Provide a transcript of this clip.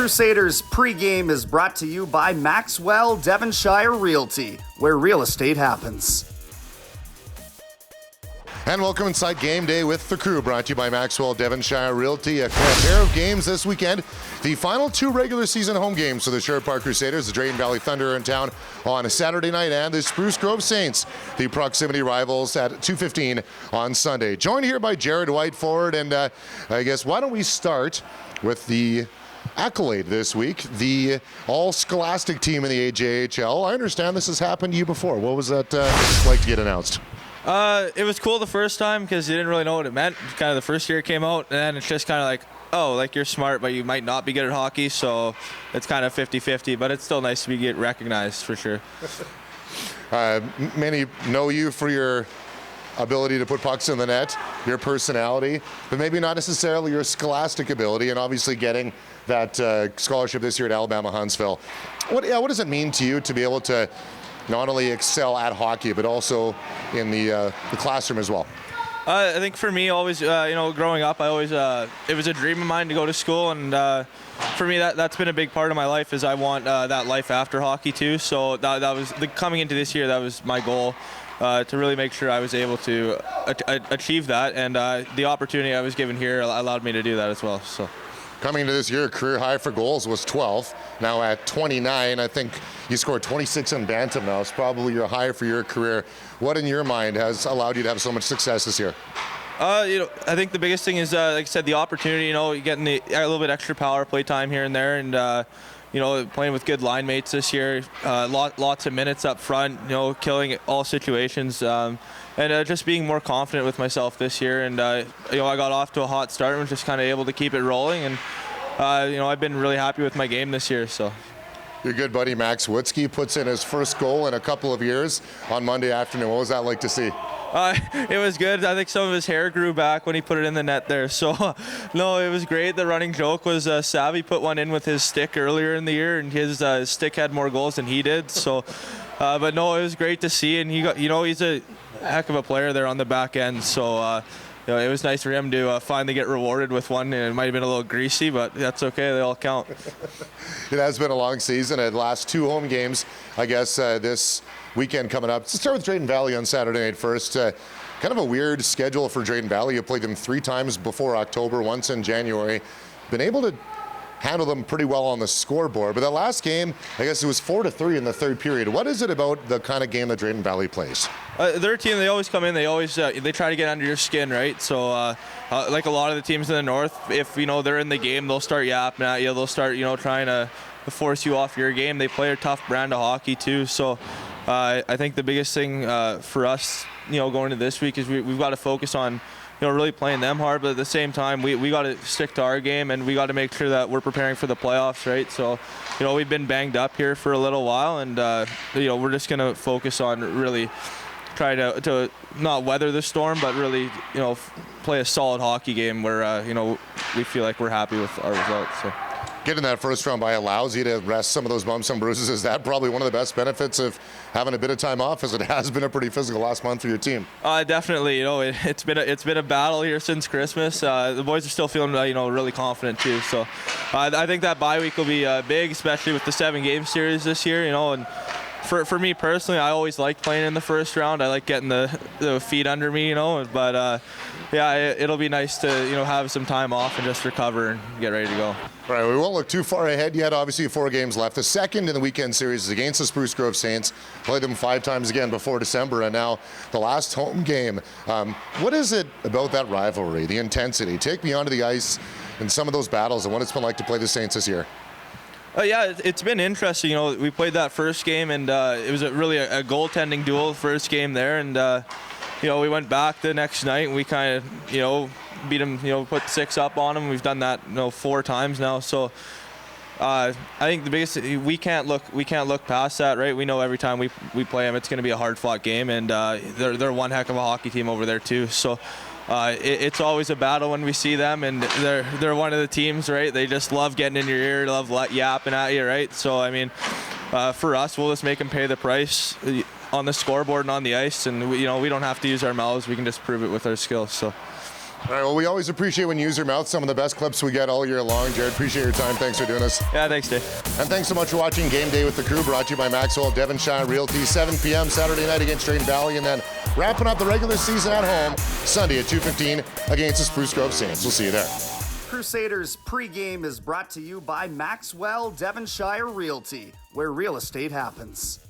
Crusaders pregame is brought to you by Maxwell Devonshire Realty, where real estate happens. And welcome inside Game Day with the Crew, brought to you by Maxwell Devonshire Realty. A pair of games this weekend. The final two regular season home games for the Sherwood Park Crusaders. The Drayton Valley Thunder are in town on a Saturday night, and the Spruce Grove Saints, the proximity rivals, at 2:15 on Sunday. Joined here by Jared White, forward, and I guess why don't we start with the accolade this week, the all-scholastic team in the AJHL. I understand this has happened to you before. What was that like to get announced? It was cool the first time because you didn't really know what it meant. Kind of the first year it came out, and then it's just kind of like, oh, like you're smart, but you might not be good at hockey, so it's kind of 50-50, but it's still nice to get recognized for sure. Many know you for your ability to put pucks in the net, your personality, but maybe not necessarily your scholastic ability, and obviously getting that scholarship this year at Alabama Huntsville. What does it mean to you to be able to not only excel at hockey, but also in the classroom as well? I think for me, always, growing up, I always, it was a dream of mine to go to school, and for me, that's been a big part of my life. Is I want that life after hockey too. So that was coming into this year. That was my goal, to really make sure I was able to achieve that, and the opportunity I was given here allowed me to do that as well. So. Coming into this year, career high for goals was 12. Now at 29, I think you scored 26 in Bantam now. It's probably your high for your career. What in your mind has allowed you to have so much success this year? I think the biggest thing is, like I said, the opportunity, getting a little bit extra power play time here and there, and playing with good line mates this year, lots of minutes up front, killing all situations, and just being more confident with myself this year. And I got off to a hot start and was just kind of able to keep it rolling. And I've been really happy with my game this year. So. Your good buddy Max Witzke puts in his first goal in a couple of years on Monday afternoon. What was that like to see? It was good. I think some of his hair grew back when he put it in the net there. So, no, it was great. The running joke was Savvy put one in with his stick earlier in the year, and his stick had more goals than he did. So, but no, it was great to see. And he's a heck of a player there on the back end. So, it was nice for him to finally get rewarded with one. And it might have been a little greasy, but that's okay. They all count. It has been a long season. The last two home games, I guess, this weekend coming up. Let's start with Drayton Valley on Saturday night first. Kind of a weird schedule for Drayton Valley. You played them 3 times before October, once in January. Been able to handle them pretty well on the scoreboard. But that last game, I guess it was 4-3 in the third period. What is it about the kind of game that Drayton Valley plays? Their team, they always come in. They always they try to get under your skin, right? So like a lot of the teams in the north, if they're in the game, they'll start yapping at you. They'll start trying to force you off your game. They play a tough brand of hockey too. So. I think the biggest thing for us, going into this week is we've got to focus on, really playing them hard, but at the same time, we got to stick to our game, and we got to make sure that we're preparing for the playoffs, right? So, we've been banged up here for a little while, and, we're just going to focus on really try to not weather the storm, but really, play a solid hockey game where, we feel like we're happy with our results. So. Getting that first round bye allows you to rest some of those bumps and bruises. Is that probably one of the best benefits of having a bit of time off, as it has been a pretty physical last month for your team? Definitely. It's been a battle here since Christmas. The boys are still feeling really confident too. So I think that bye week will be big, especially with the 7-game series this year. And for me personally, I always like playing in the first round. I like getting the feet under me, But it'll be nice to have some time off and just recover and get ready to go. All right, we won't look too far ahead yet. Obviously, 4 games left. The second in the weekend series is against the Spruce Grove Saints. Played them 5 times again before December, and now the last home game. What is it about that rivalry, the intensity? Take me onto the ice in some of those battles and what it's been like to play the Saints this year. It's been interesting. We played that first game, and it was really a goaltending duel, first game there, and we went back the next night, and we kind of, beat them, put 6 up on them. We've done that, 4 times now. So I think the biggest, we can't look past that, right? We know every time we play them, it's going to be a hard-fought game, and they're one heck of a hockey team over there too. So it's always a battle when we see them, and they're one of the teams, right? They just love getting in your ear, love yapping at you, right? So I mean, for us, we'll just make them pay the price on the scoreboard and on the ice, and we don't have to use our mouths. We can just prove it with our skills. So. All right, well, we always appreciate when you use your mouth. Some of the best clips we get all year long. Jared, appreciate your time. Thanks for doing this. Yeah, thanks, Dave. And thanks so much for watching Game Day with the Crew, brought to you by Maxwell Devonshire Realty, 7 p.m. Saturday night against Drayton Valley, and then wrapping up the regular season at home Sunday at 2:15 against the Spruce Grove Saints. We'll see you there. Crusaders pregame is brought to you by Maxwell Devonshire Realty, where real estate happens.